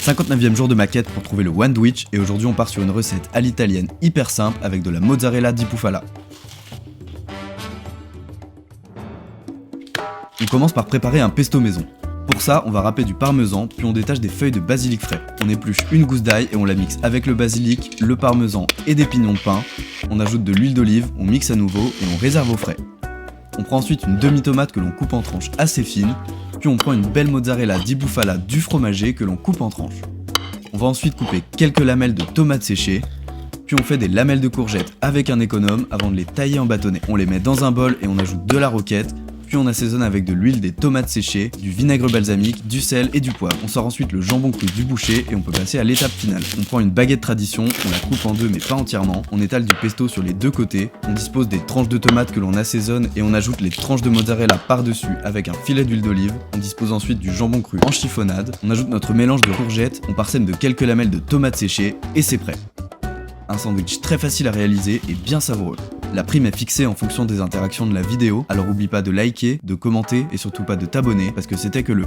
59e jour de ma quête pour trouver le Sandwich et aujourd'hui on part sur une recette à l'italienne hyper simple avec de la mozzarella di bufala. On commence par préparer un pesto maison. Pour ça, on va râper du parmesan, puis on détache des feuilles de basilic frais. On épluche une gousse d'ail et on la mixe avec le basilic, le parmesan et des pignons de pain. On ajoute de l'huile d'olive, on mixe à nouveau et on réserve au frais. On prend ensuite une demi-tomate que l'on coupe en tranches assez fines, puis on prend une belle mozzarella di bufala du fromager que l'on coupe en tranches. On va ensuite couper quelques lamelles de tomates séchées, puis on fait des lamelles de courgettes avec un économe avant de les tailler en bâtonnets. On les met dans un bol et on ajoute de la roquette, puis on assaisonne avec de l'huile, des tomates séchées, du vinaigre balsamique, du sel et du poivre. On sort ensuite le jambon cru du boucher et on peut passer à l'étape finale. On prend une baguette tradition, on la coupe en deux mais pas entièrement, on étale du pesto sur les deux côtés, on dispose des tranches de tomates que l'on assaisonne et on ajoute les tranches de mozzarella par-dessus avec un filet d'huile d'olive, on dispose ensuite du jambon cru en chiffonnade, on ajoute notre mélange de courgettes, on parsème de quelques lamelles de tomates séchées et c'est prêt. Un sandwich très facile à réaliser et bien savoureux. La prime est fixée en fonction des interactions de la vidéo, alors oublie pas de liker, de commenter et surtout pas de t'abonner parce que c'était que le